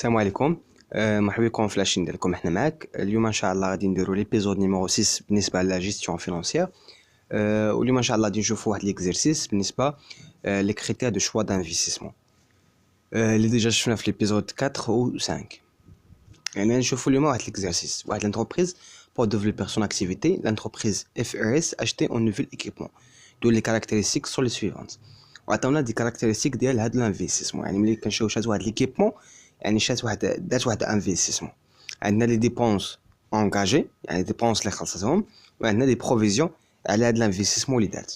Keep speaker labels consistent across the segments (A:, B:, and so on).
A: السلام عليكم. مرحبا بكم في لاشين ديالكم. احنا معاك اليوم ان شاء الله غادي نديرو ليبيزود نيميرو 6 بالنسبه على جيستيون فينانسيير. واليوم ان شاء الله غادي نشوفوا واحد ليكزيرسيس بالنسبه لي كريتير دو شوا دانفيستيسمون اللي ديجا شفنا في ليبيزود 4 و 5. يعني نشوفوا اليوم واحد ليكزيرسيس. واحد لانتربريز pour développer son activité, l'entreprise FRS achetait un nouvel équipement dont les caractéristiques sont les suivantes. وعطاونا دي كاركتيرستيك ديال هاد الانفستيسمون. يعني ملي كنشوفوا شات واحد ليكيبمون يعني شات واحد دات واحد انفستيسمون. عندنا لي ديبونس انغاجي يعني ديبونس اللي خلصتهم، وعندنا دي بروفيزيون على هاد الانفستيسمون اللي دات.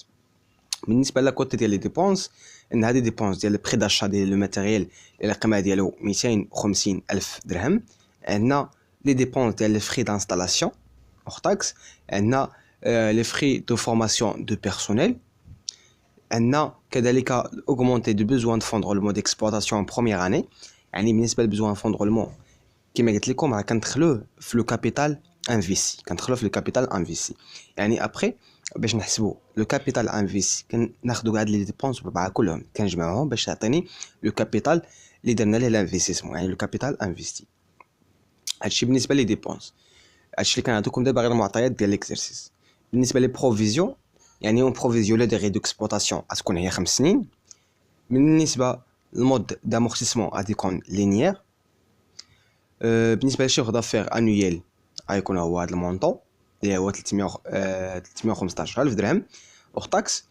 A: بالنسبه لكوتي ديال لي ديبونس ان هادي ديبونس ديال البري داشا ديال لو ماتيريال اللي القيمه ديالو 250 الف درهم. عندنا لي ديبونس ديال لي فري دانستالاسيون hors taxe. عندنا les frais de formation de personnel. عندنا كذلك augmenter de besoin de fonds de roulement d'exploitation en première année. يعني بالنسبه للبزوان فون دو roulement كما قلت لكم راه كندخلوه في لو كابيتال انفيستي، كندخلوه في لو كابيتال انفيستي. يعني ابري باش نحسبوا لو كابيتال انفيستي كناخذوا هاد لي ديبونس بربعه كلهم كنجمعوهم باش تعطيني لو كابيتال اللي درنا ليه لانفستيسمون، يعني لو كابيتال انفيستي. هادشي بالنسبه لي ديبونس. هادشي اللي كنعطيكم دابا غير المعطيات ديال ليكزيرسيس. بالنسبه لي بروفيزيون يعني اون بروفيزيون لو ديغي دوكسبلوطاسيون غتكون هي 5 سنين. بالنسبه للمود دامورتيسمون غادي يكون لينيير. بالنسبه للشيفر دافير انويل غيكون هو هذا المونطون اللي هو 315000 درهم اور تاكس.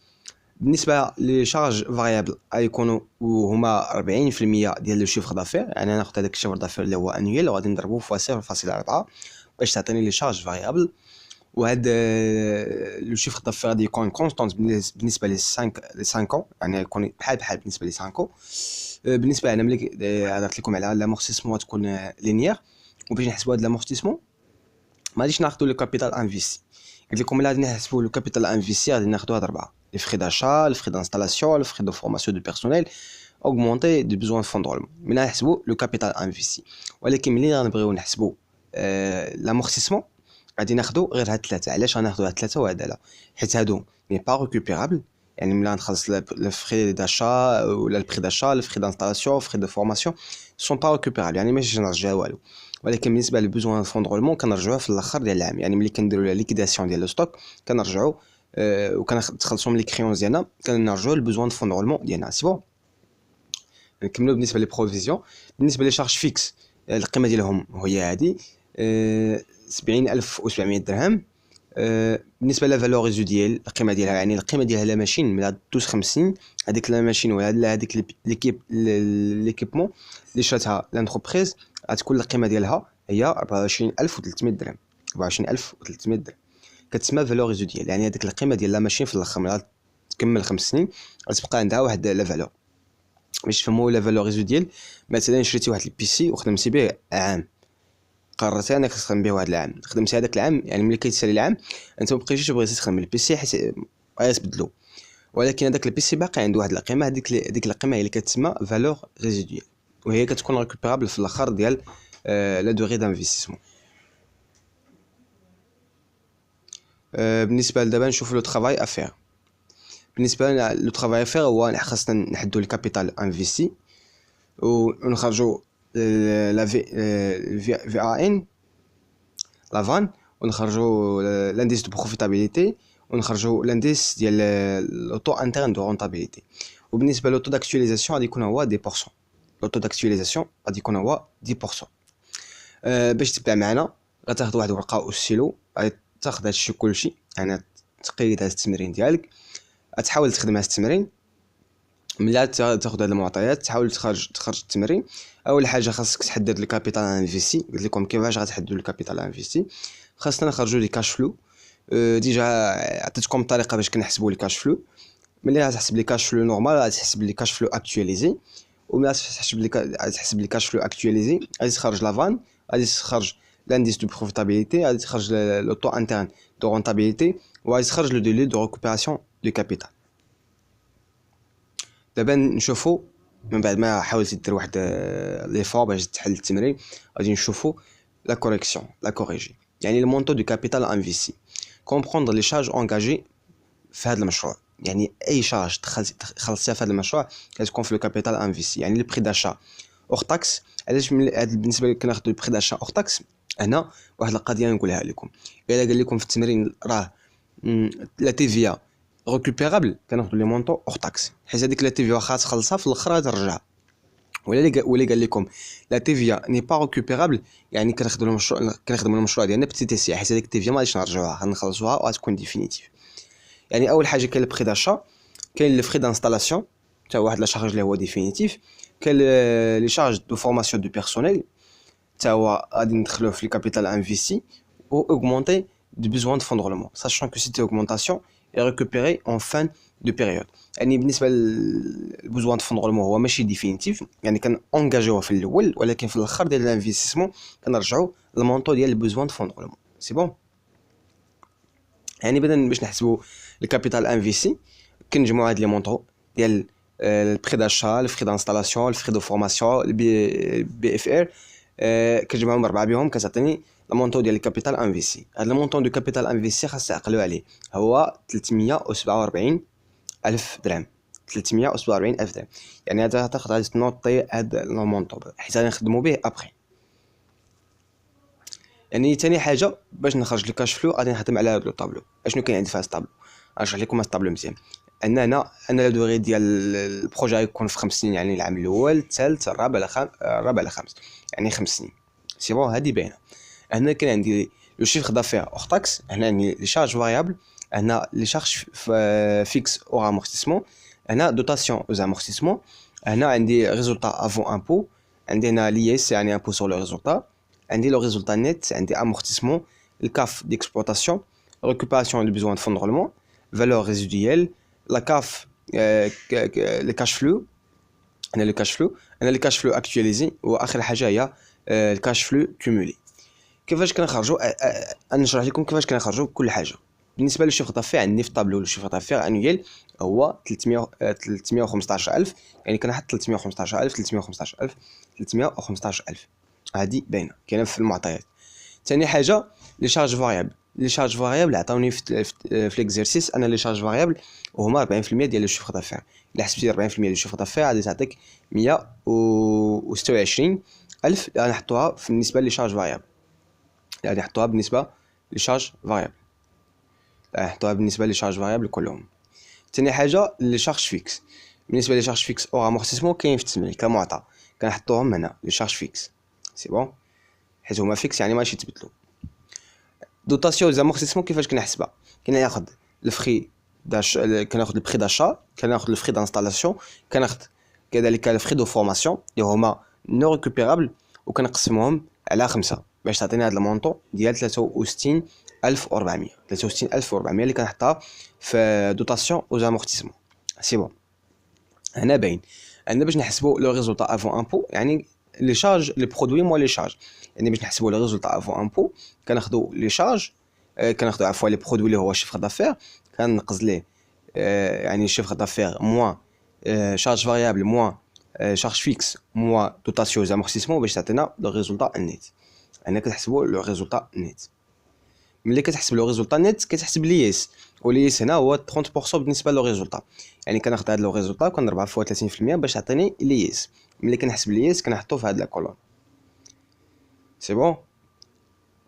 A: بالنسبه لي شارج فاريابل غيكونوا هما 40% ديال لو شيفر دافير. يعني انا ناخذ هذاك الشيفر دافير اللي هو انويل وغادي نضربوه في 0.4 باش تعطيني لي شارج فاريابل. وهاد لو شيفر دافير غادي يكون كونستانت بالنسبه لي 5 ans، يعني يكون بحال بالنسبه لي 5 ans. بالنسبه انا ملي هضرت لكم على لامورتيسمون تكون لينيير. وباش نحسبوا هاد لامورتيسمون ما غاديش ناخذوا لو كابيتال انفيستي. قلت لكم لا غادي نحسبوا لو كابيتال انفيستي غادي ناخذوا هاد 4: لي فري داشا، لي فري دانستالاسيون، لي فري دو فورماسيون دو بيرسونيل، augmenter دو بيزوان فون دو roulement. ملي نحسبوا لو كابيتال انفيستي. ولكن ملي غنبغيو نحسبوا لامورتيسمون غادي ناخذوا غير هاد ثلاثه. علاش غناخذوا هاد ثلاثه وهذا لا؟ حيت هادو ني با ريكوبيرابل. يعني ملي غنخلص لو فري داشا ولا البري داشا، لو فري دانستالاسيون، فري دو فورماسيون سون با ريكوبيرابل، يعني ماشي نرجعوا والو. ولكن بالنسبه للبوزوان فون دو roulement كنرجعوه في الاخر ديال العام. يعني ملي كنديروا لا ليكيداسيون ديال لو ستوك كنرجعوا وكنخلصوا من لي كريونز ديالنا كنرجعوا للبوزوان فون دو roulement ديالنا. سي بون نكملوا. بالنسبه لي بروفيزيون بالنسبه لي شارج فيكس القيمه ديالهم هي هذه 70700 درهم. بالنسبه لا فالور ريزيديال القيمه ديالها، يعني القيمه ديالها لا ماشين ملي دوز 50 هذيك لا ماشين ولا هذيك ليكيبمون اللي شراتها لانتربريز غتكون القيمه ديالها هي 24300 درهم. 24300 درهم كتسمى فالور ريزيديال. يعني هذيك القيمه ديال لا ماشين في الاخر ملي تكمل 5 سنين غتبقى عندها واحد لا فالور. باش تفهموا لا فالور ريزيديال، مثلا شريتي واحد البيسي وخدمتي به عام، قررتي انك تخدم به واحد العام، خدمتي هذاك العام. يعني ملي كيتسالي العام انت ما بقيتيش بغيتي تخدم البيسي حيت غيتبدلو، ولكن هذاك البيسي باقي عنده واحد القيمه. هذيك القيمه هي اللي كتسمى فالور ريزيديال، وهي كتكون ريكوبيرابل في الاخر ديال لا دوغي دانفستيسمون. بالنسبه لدابا نشوفوا لو ترافاي افير. بالنسبه لو ترافاي افير هو خاصنا نحددوا الكابيتال انفيستي ونخرجوا لا في ان لا فان، ونخرجوا لانديس دو بروفيتابيليتي، ونخرجوا لانديس ديال لوطو انترن دو رونتابيليتي. وبالنسبه لوطو داكتواليزاسيون غادي يكون هو 10%. لوطو داكتواليزاسيون غادي يكون هو 10%. باش تبدا معنا غتاخذ واحد الورقه وستيلو، غادي تاخذ هادشي كلشي، يعني تقيد هاد التمرين ديالك، غتحاول تخدم هاد التمرين. ملي تاخذ هاد المعطيات تحاول تخرج التمرين. اول حاجه خاصك تحدد الكابيتال انفيستي. قلت لكم كيفاش غتحددوا الكابيتال انفيستي. خاصنا نخرجوا لي كاش فلو. ديجا عطيتكم الطريقه باش كنحسبوا لي كاش فلو. ملي غتحسب لي كاش فلو نورمال غتحسب لي كاش فلو اكطواليزي، وملي غتحسب لي كاش فلو اكطواليزي غادي تخرج لافان، غادي تخرج لانديس دو بروفيتابيليتي، غادي تخرج لو طو انترن دو رونتابيليتي، وغادي تخرج لو ديلي دو ريكوبيراسيون دو كابيتال. دابا نشوفوا من بعد ما حاولتي دير واحد لي فور باش تحل التمرين غادي نشوفوا لا كوريكسيون لا كوريجي. يعني المونطو دو كابيتال انفيستي كومبروندر لي شارج انغاجي في هذا المشروع. يعني اي شارج خلصتيها في هذا المشروع كتكون في لو كابيتال انفيستي. يعني البري داشا اور تاكس. علاش بالنسبه كناخذوا البري داشا اور تاكس؟ هنا واحد القضيه نقولها لكم. الا قال لكم في التمرين راه لا تي في ريكوبيرابل كناخذوا لي مونطو اور تاكس، حيت هذيك لا تي في واخا تخلصها في الاخر ترجعها. ولا قال لكم لا تي في ني با ريكوبيرابل، يعني كنخدموا المشروع ديالنا بتي تي سي، حيت هذيك التي في ما غاديش نرجعوها، غنخلصوها وغتكون ديفينيتيف. يعني اول حاجه كاين البري داشا، كاين لي فري دانستالاسيون حتى واحد لا شارج اللي هو ديفينيتيف، كاين لي شارج دو فورماسيون دو بيرسونيل حتى هو غادي ندخلوه في الكابيتال انفيستي ou augmenter du besoin de fonds de roulement, sachant que cette augmentation est récupérée en fin de période. يعني بالنسبه للبوزوان د فون رولمون هو ماشي ديفينيتيف، يعني كنونجاجيوه في الاول، ولكن في الاخر ديال الانفستيسمون كنرجعوا المونطو ديال البوزوان د فون رولمون. سي بون. يعني بدل باش نحسبوا الكابيتال انفيستي كنجمعوا هاد لي مونطو ديال البري داشا، الفري دانستالاسيون، الفري دو فورماسيون، البي اف ار، كنجمعهم اربعه بهم كتعطيني المونطو ديال الكابيتال انفيستي. هذا المونطو دو كابيتال انفيستي خاص تعقلوا عليه هو 347 ألف درهم. 347 ألف درهم، يعني هذا تاخذ غادي تنوطي هذا المونطو حيت غادي نخدموا به ابخي. يعني ثاني حاجه باش نخرج الكاش فلو غادي نخدم على هذا الطابلو. اشنو كاين عندي في هذا الطابلو؟ غنشرح لكم هذا الطابلو مزيان. انا لا دوغي ديال البروجي يكون في 5 سنين، يعني العام الاول الثالث الرابع على خامس، يعني 5 سنين. سي بون، هذه باينه. هنا كاين عندي لو شيفر دافير اور تاكس، هنا عندي لي شارج فاريابل، هنا لي شارج فيكس اور امورتيسمون، هنا دوتاسيون او امورتيسمون، هنا عندي ريزولتا افون امبو، عندي هنا ليس يعني امبو سور لو ريزولتا، عندي لو ريزولتا نيت، عندي امورتيسمون، الكاف ديكسبلوطاسيون، récupération du besoin de fonds de roulement, valeur résiduelle, la CAF, le cash flow, on a le cash flow actualisé, واخر حاجه هي الكاش فلو كومولي. كيفاش كنخرجوا؟ انا نشرح لكم كيفاش كنخرجوا كل حاجه. بالنسبه للشيفر دافير عندي في الطابلو الشيفر دافير انويل هو 315000، يعني كنحط 315000 هذه باينه كاينه في المعطيات. ثاني حاجه لي شارج فاريابل. لي شارج فاريابل عطاوني في ليكزيرسيس انا لي شارج فاريابل وهما 40% ديال الشيفر دافير. الا حسبتي 40% ديال الشيفر دافير غادي تعطيك 126000 اللي غنحطوها بالنسبه لي شارج فاريابل، يعني نحطوها بالنسبه لي شارج فاريابل، نحطوها بالنسبه لي شارج فاريابل كلهم. ثاني حاجه لي شارج فيكس. بالنسبه لي شارج فيكس او امورتيسمون كاين في التمرين كمعطى كنحطوهم هنا لي شارج فيكس. سي بون، حيت هما فيكس يعني ماشي يتبدلوا. دوتاسيون زامورتيسمون كيفاش كنحسبها؟ كناخذ الفري داش، كناخذ البري داشا، كناخذ الفري دانستالاسيون، كناخذ كذلك الفري دو فورماسيون اللي هما نو ريكوبيرابل، وكنقسموهم على 5 باش تعطيني هذا المونطو ديال 63400. 63400 اللي كنحطها في دوتاسيون او زامورتيسمون. سي بون، هنا باين. عندنا باش نحسبوا لو ريزولتا افون امبو، يعني لي شارج لي برودوي موا لي شارج. يعني باش نحسبوا لو ريزولتا افون امبو كناخذوا لي شارج، كناخذوا عفوا لي برودوي اللي هو الشيفر دافير، كنقص ليه يعني الشيفر دافير موا شارج فاريابل موا شارج فيكس موا دوتاسيون زامورتيسمون باش تعطينا لو ريزولتا نيت. هنا كتحسبوا لو ريزولتا نيت. ملي كتحسب لو ريزولتا نيت كتحسب ليس، وليس هنا هو 30% بالنسبه لو ريزولتا، يعني كناخذ هذا لو ريزولتا وكنضربها فوا 30% باش تعطيني ليس. ملي كنحسب ليس كنحطو في هاد لا كولون. سي بون.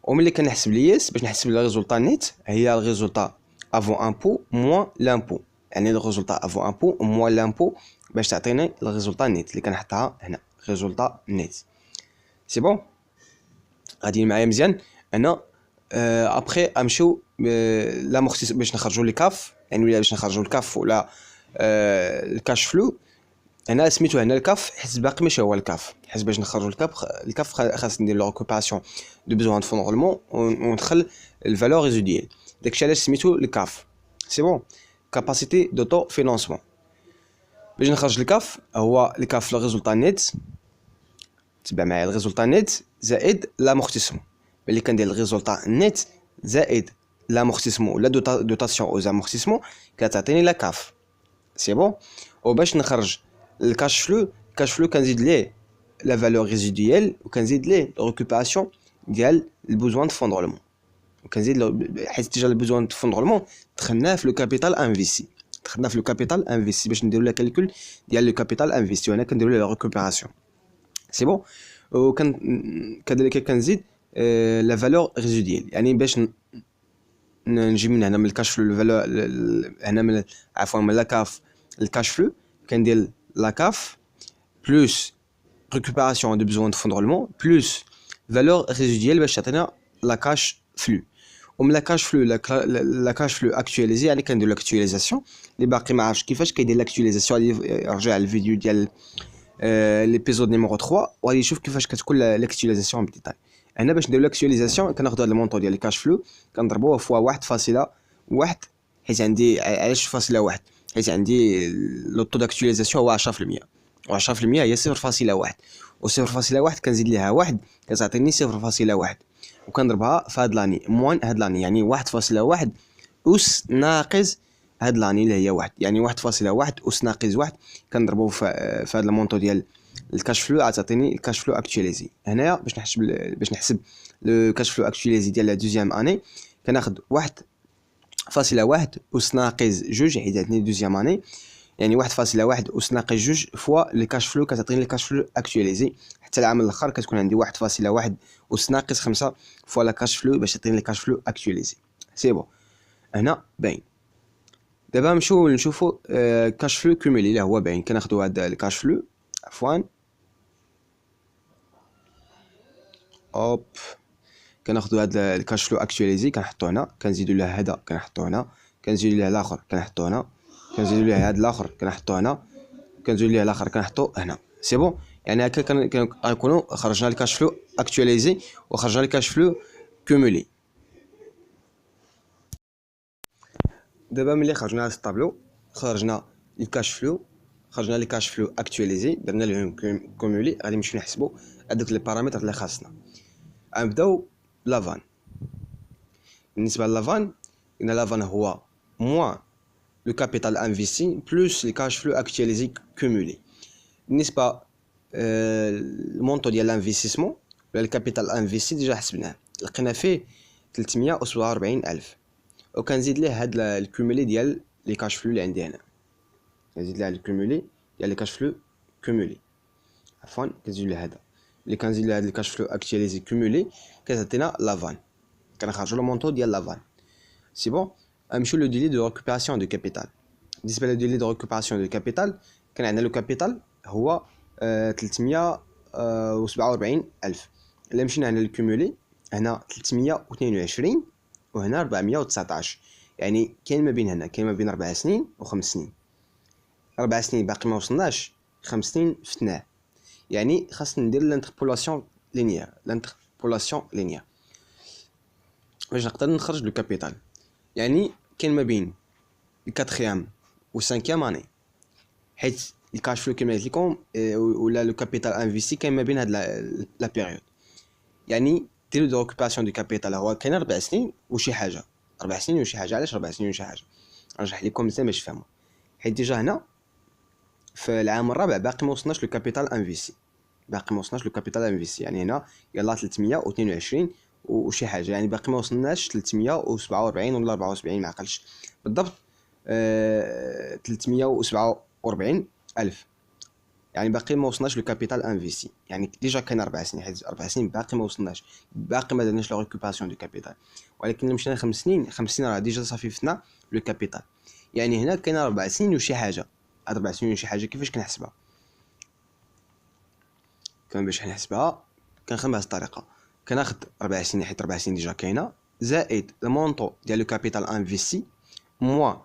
A: وملي كنحسب ليس باش نحسب لو ريزولتا نيت هي الريزولتا افون امبو موا لامبو، يعني لو ريزولتا افون امبو موا لامبو باش تعطيني الريزولتا نيت اللي كنحطها هنا ريزولتا نيت. سي بون، غادي معايا مزيان. انا ابخي امشيو لامورتيس باش نخرجوا لي كاف، يعني ولا باش نخرجوا الكاف ولا الكاش فلو. هنا سميتو هنا الكاف حيت باقي ماشي هو الكاف، حيت باش نخرجوا الكاف خاص ندير لو ريكوبيراسيون دو بيزوان دو فون رولمون وندخل الفالور ريزيديال، داكشي علاش سميتو الكاف. سي بون، كاباسيتي دوتو فينانسمون. باش نخرج الكاف هو الكاف لو ريزولتا نيت، تبع معايا الريزولتا نيت زائد لامورتيسمون. ملي كندير الريزولتا نيت زائد لامورتيسمون ولا دوتاسيون او زامورتيسمون كتعطيني لا كاف. سي بون. وباش نخرج الكاش فلو، الكاش فلو كنزيد ليه لا فالور ريزيديال وكنزيد ليه ريكوبيراسيون ديال البوزوان دو فون رولمون، وكنزيد حيت تيجا البوزوان دو فون رولمون دخلناه في لو كابيتال انفيستي، باش نديرو لا كالكول ديال لو كابيتال انفيستي، وهنا كنديرو لا ريكوبيراسيون. سي بون. وكان كذلك كنزيد لا فالور ريزيديال، يعني باش نجي من هنا من الكاش فلو الفالور هنا من عفوا من لاكاف الكاش فلو، كندير لاكاف بلوس récupération de besoin de fonds de roulement plus valeur résiduelle باش تعطينا لا كاش فلو. ومن لا كاش فلو لا كاش فلو اكtualisé يعني كندير لاكtualisation اللي باقي ما عرفتش كيفاش كيدير لاكtualisation، يرجع الفيديو ديال ليبيزود نيميرو 3 وغادي يشوف كيفاش كتكون لاكtualisation بديتاي. هنا باش نديرو لاكtualisation كناخدو هاد المونطو ديال الكاش فلو كنضربوه فوا 1.1 حيت عندي علاش فاصلة 1 حيت عندي لو طو داكtualisation هو 10% و10% هي 0.1 و 0.1 كنزيد ليها واحد كتعطيني 0.1 وكنضربها في هاد لاني موان هاد لاني يعني 1.1 أس ناقص هاد لاني اللي هي واحد، يعني 1.1 أس ناقص واحد كنضربو في هاد المونطو ديال الكاش فلو غتعطيني الكاش فلو اكtualisé. هنايا باش نحسب لو كاش فلو اكtualisé ديال لا دوزيام اني كناخد 1.1 أس ناقص جوج حيت عندي دوزيام اني، يعني 1.1 أس ناقص جوج فوا لي كاش فلو كتعطيني لي كاش فلو اكtualisé حتى العام الاخر كتكون عندي 1.1 أس ناقص 5 فوا لا كاش فلو باش تعطيني لي كاش فلو اكtualisé. سي بون هنا باين. دابا نمشيو نشوفو كاش فلو كومولي اللي هو باين. كناخدو هاد الكاش فلو عفوا اوب كناخدو هاد الكاش فلو اكtualisé كنحطو هنا كنزيدو له هذا كنحطو هنا كنزيدو له الاخر كنحطو هنا كنزيدو له هاد الاخر كنحطو هنا كنزيدو له الاخر كنحطو هنا. سي بون يعني هكا كنكونو خرجنا الكاش فلو اكtualisé وخرجنا الكاش فلو كومولي. دابا ملي خرجنا هاد الطابلو خرجنا الكاش فلو خرجنا لي كاش فلو اكtualisé درنا لهم كومولي غادي نمشيو نحسبو هادوك لي بارامتر اللي خاصنا. غنبداو لافان. بالنسبه لافان قلنا لافان هو موان لو كابيتال انفيستي بلوس لي كاش فلو اكtualisé كومولي. بالنسبه المونطو ديال الانفستيسمون ولا الكابيتال انفيستي ديجا حسبناه لقينا فيه 347,000 وكنزيد ليه هاد الكومولي ديال لي كاش فلو اللي عندي هنا كنزيد ليه الكومولي ديال لي كاش فلو كومولي عفوا كنزيد ليه هذا اللي كنزيد ليه هاد لي كاش فلو اكtualisé كومولي كتعطينا لافان كنخرجوا لو مونطو ديال لافان. سي بون نمشيو لو ديلي دو ريكوبيراسيون دو كابيتال. بالنسبه لو ديلي دو ريكوبيراسيون دو كابيتال كان عندنا لو كابيتال هو 347,000. الا مشينا هنا للكومولي هنا 322 وهنا 419، يعني كاين ما بين هنا كاين ما بين 4 سنين و5 سنين. 4 سنين باقي ما وصلناش، 5 سنين فتناه، يعني خاصنا ندير لانتربولاسيون لينيير باش نقدر نخرج لو كابيتال. يعني كاين ما بين الكاتريام و السانكيام اني حيت الكاش فلو كيما قلت لكم ولا لو كابيتال انفيستي كاين ما بين هاد لا بيريود. يعني ديرو دو اوكوباسيون دو كابيتال هو كاين 4 سنين وشي حاجه 4 سنين وشي حاجه. علاش 4 سنين وشي حاجه؟ نرجح لكم مزيان باش تفهموا. حيت ديجا هنا في العام الرابع باقي ما وصلناش لو كابيتال انفيستي يعني هنا يلا 322 وشي حاجه، يعني باقي ما وصلناش 347 ولا 74 ما عقلتش بالضبط. 347 الف، يعني باقي ما وصلناش لو كابيتال انفيستي. يعني ديجا كاين 4 سنين حيت 4 سنين باقي ما وصلناش، باقي ما درناش لا ريكوبيراسيون دو كابيتال. ولكن مشينا 5 سنين، 5 سنين راه ديجا صافي فتنا لو كابيتال. يعني هنا كاين 4 سنين وشي حاجه. هاد 4 سنين وشي حاجه كيفاش كنحسبها؟ كان باش نحسبها كنخدم بهذه الطريقه. كناخذ 4 سنين حيت 4 سنين ديجا كاينه زائد المونطو ديال لو كابيتال انفيستي موان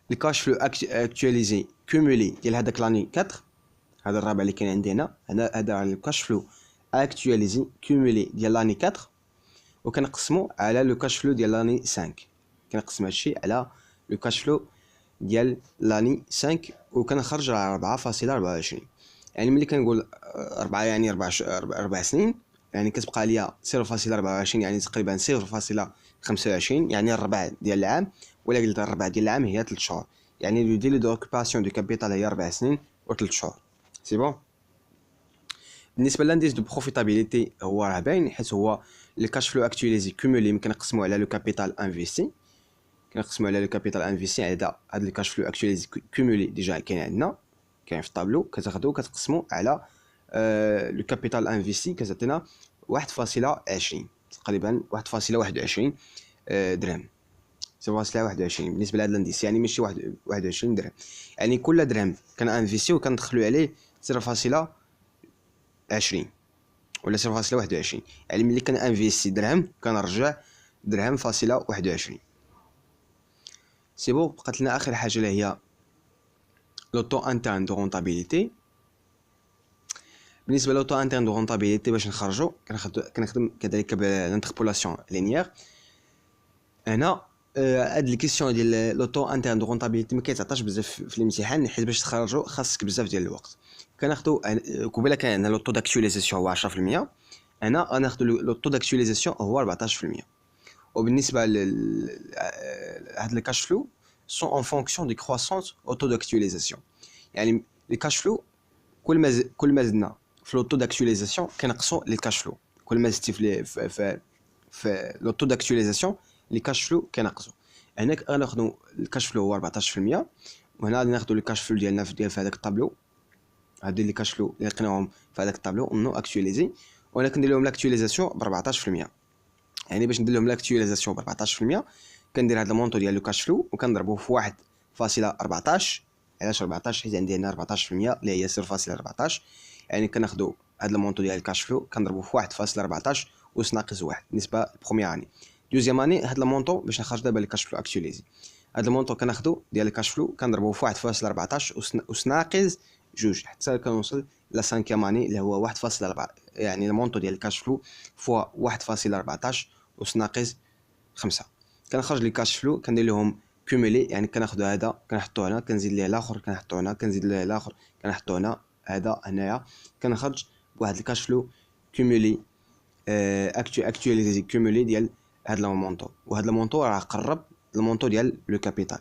A: لي كاش فلو اكtualisé كومولي ديال هذاك لاني 4. هذا الرابع اللي كاين عندي هنا هذا لو كاش فلو اكtualisé كومولي ديال لاني 4 وكنقسمو على لو كاش فلو ديال لاني 5. كنقسم هادشي على لو كاش فلو ديال لاني 5 وكنخرج على 4.24. يعني ملي كنقول 4 يعني 4 سنين يعني كتبقى ليا 0.24 يعني تقريبا 0.25 يعني الربع ديال العام، ولا قلت الربع ديال العام هي 3 شهور. يعني لو ديلي دو اوكوباسيون دو كابيتال هي 4 سنين و3 شهور. سي بون. بالنسبه لانديس دو بروفيتابيليتي هو راه باين حيت هو لي كاش فلو اكtualisé كومولي كنقسمو على لو كابيتال انفيستي. كنقسمو على لو كابيتال انفيستي على هاد لي كاش فلو اكtualisé كومولي ديجا كاين عندنا كاين في الطابلو. كتاخدو كتقسمو على لو كابيتال انفيستي كتعطينا 1.20 تقريبا 1.21 درهم. 0.21 بالنسبه لهذا الانديس، يعني ماشي 21 درهم، يعني كل درهم كنانفيستيو كندخلوا عليه 0.20 ولا 0.21، يعني ملي كنانفيستي درهم كنرجع درهم فاصله 21. سي بون. بقات لنا اخر حاجه اللي هي لو طو انترن دو رونطابيليتي. بالنسبه لو طو انترن دو رونطابيليتي باش نخرجوا كنخدم كذلك بالانتربولاسيون لينيير. هنا هاد الكيسيون ديال لو طو انترن دو رونطابيليتي ما كيتعطاش بزاف في الامتحان، حيت باش تخرجوا خاصك بزاف ديال الوقت. كناخذوا قبيله كان عندنا لو طو داكتواليزاسيون هو 10%، هنا غناخذوا لو طو داكتواليزاسيون هو 14%. وبالنسبه هاد الكاش فلو سون اون فونكسيون دي كروسونس او طو داكتواليزاسيون، يعني لي كاش فلو كل ما زدنا في لو طو داكتواليزاسيون كنقصوا لي كاش فلو، كل ما زدتي في لو طو داكتواليزاسيون لي كاش فلو كينقصوا. هنا غناخذوا الكاش فلو هو 14%، وهنا غادي ناخذوا لي كاش فلو ديالنا في هذاك الطابلو، هادو لي كاش فلو اللي لقيناهم في هذاك الطابلو نو اكتواليزي، وانا كندير لهم لاكتواليزاسيون ب 14%. يعني باش ندير لهم لاكتواليزاسيون ب 14% كندير هذا المونطو ديال لو كاش فلو وكنضربوه في 1.14. علاش 14؟ حيت عندي هنا 14% اللي هي 0.14، يعني كناخذوا هذا المونطو ديال الكاش فلو كنضربوه في 1.14 وس ناقص 1 بالنسبه للبروميير اني. دوزيام اني هذا المونطو باش نخرج دابا الكاش فلو اكتواليزي، هذا المونطو كناخذوا ديال الكاش فلو كنضربوه في 1.14 وس ناقص 2 حتى كنوصل لا سانكيام اني اللي هو 1.4، يعني المونطو ديال الكاش فلو فوا 1.14 وس ناقص 5. كنخرج لي كاش فلو كندير لهم كوميلي، يعني كناخذ هذا كنحطو هنا كنزيد ليه الاخر كنحطو هنا كنزيد ليه الاخر كنحطو هنا هذا هنايا كنخرج بواحد الكاش فلو كوميلي اكتواليزي كوميلي ديال هذا المونطو. وهذا المونطو راه قرب المونطو ديال لو كابيتال،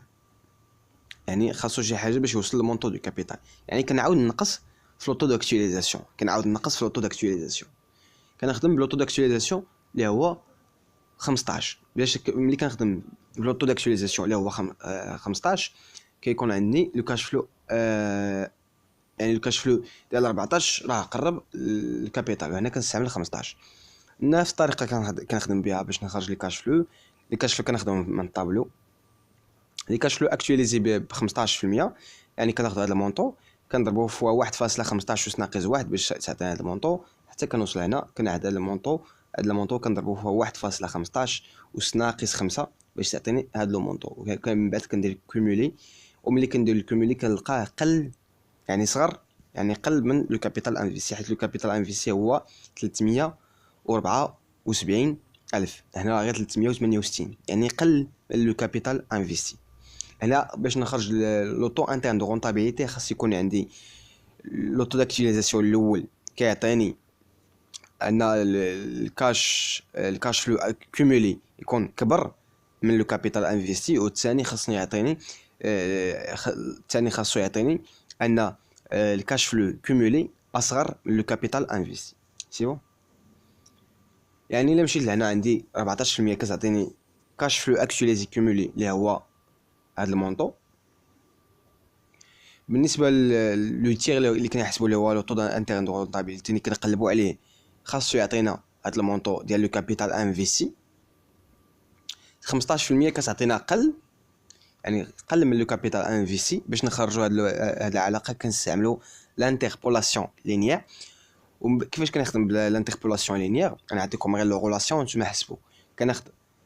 A: يعني خاصو شي حاجه باش يوصل للمونطو دو كابيتال، يعني كنعاود نقص في لوطو داكتواليزاسيون كنخدم بلوطو داكتواليزاسيون اللي هو 15. باش ملي كنخدم بلوطو داكتواليزاسيون اللي هو 15 كيكون عندي لو كاش فلو يعني لو كاش فلو ديال 14 راه قرب الكابيتال، هنا كنستعمل 15. نفس الطريقه كنخدم بها باش نخرج لي كاش فلو كنخدم من الطابلو لي كاش فلو اكتواليزي ب 15%، يعني كناخذ هذا المونطو كنضربوه في 1.15 وس ناقص 1 باش تعطينا هذا المونطو حتى كنوصل هنا كنعاد هذا المونطو كنضربوه في 1.15 وس ناقص 5 باش تعطيني هذا المونطو. من بعد كندير كومولي، وملي كندير الكومولي كنلقاه قل، يعني صغر، يعني قل من لو كابيتال انفيستي، حيت لو كابيتال انفيستي هو 374 الف، هنا راه غير 368، يعني قل من لو كابيتال انفيستي. هنا باش نخرج لوطو انترن دو رونطابيليتي خاص يكون عندي لوطو داكتيليزاسيون الاول كيعطيني ان الكاش فلو كومولي يكون كبر من لو كابيتال انفيستي، والثاني خاصني يعطيني الثاني خاصو يعطيني ان الكاش فلو كومولي اصغر من لو كابيتال انفيستي. سي بون. يعني الا مشيت لهنا عندي 14% كتعطيني كاش فلو اكتواليزي كومولي اللي هو هذا المونطو. بالنسبه لو تيغ اللي كنحسبوا اللي هو لو طو انترن دو رونطابيليتي اللي كنقلبوا عليه خاصو يعطينا هذا المونطو ديال لو كابيتال انفيستي. 15% كتعطينا قل، يعني قل من لو كابيتال انفيستي. باش نخرجوا هذه العلاقه كنستعملوا لانتربولاسيون لينيير. وكيفاش كنخدم بالانتربولاسيون لينيير؟ انا نعطيكم غير لو غولاسيون نتوما حسبوا. كناخذ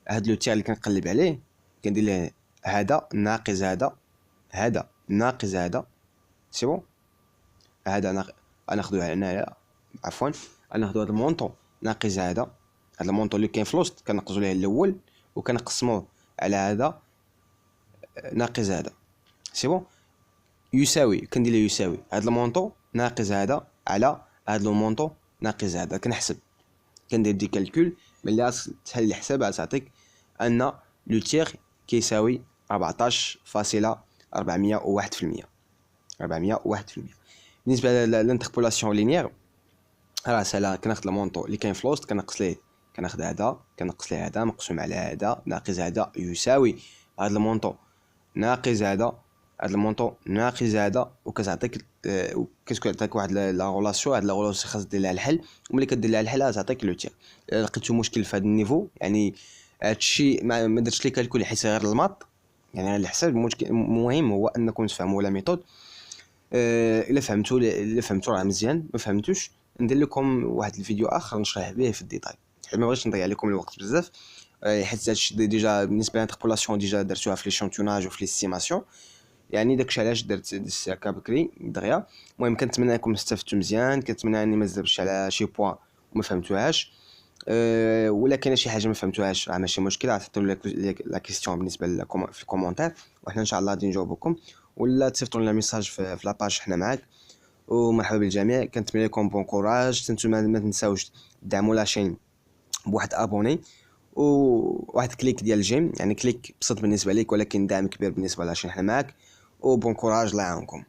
A: هذا لو تيغ اللي كنقلب عليه كندير له هذا ناقص هذا ناقص هذا، سي بون. هذا ناخذوه هنايا، عفوا ناخذ هذا المونطو ناقص هذا المونطو اللي كاين في الوسط كنقصوا ليه الاول وكنقسموه على هذا ناقص هذا، سي بون. يساوي كندير له يساوي هذا المونطو ناقص هذا على هذا المونطو ناقص هذا. كنحسب كندير دي كالكول ملي تحل الحساب تعطيك ان لو تيغ كيساوي 14.401%. بالنسبه للانتربولاسيون لينيير راه سالا. كناخذ المونطو اللي كاين في الوسط كنقص ليه، كناخذ هذا كنقص ليه هذا مقسوم على هذا ناقص هذا يساوي هذا المونطو ناقص هذا هاد المونطون ناقص هذا وكتعطيك كتعطيك واحد لا غولاسيون. هاد لا غولاسيون خاص دير لها الحل، وملي كدير لها الحل تعطيك لو تير. لقيتو مشكل في هاد النيفو يعني هادشي ما درتش لي كالكول حيت غير الماط يعني غير الحساب. المهم هو انكم تفهموا لا ميثود. الا فهمتوا راه مزيان، ما فهمتوش ندير لكم واحد الفيديو اخر نشرح به في الديتاي، حيت ما بغيتش نضيع لكم الوقت بزاف. حيت هادشي ديجا بالنسبه للانتربولاسيون ديجا درتوها في ليشونتيوناج وفي ليستيماسيون، يعني داكشي علاش درت الساكا بكري دغيا. المهم كنتمنى انكم استفدتوا مزيان، كنتمنى اني ما زدتش على شي بوين وما فهمتوهاش. ولا كاينه شي حاجه ما فهمتوهاش راه ماشي مشكل، عطيتوا لا كيسيون بالنسبه في الكومونتير وحنا ان شاء الله غادي نجاوبكم، ولا تصيفطوا لنا ميساج في لاباج حنا معاك. ومرحبا بالجميع، كنتمنى لكم بون كوراج. نتوما ما تنساوش تدعموا لاشين بواحد ابوني وواحد كليك ديال الجيم، يعني كليك بسيط بالنسبه ليك ولكن دعم كبير بالنسبه لاشين حنا معاك. وبون كوراج الله يعاونكم.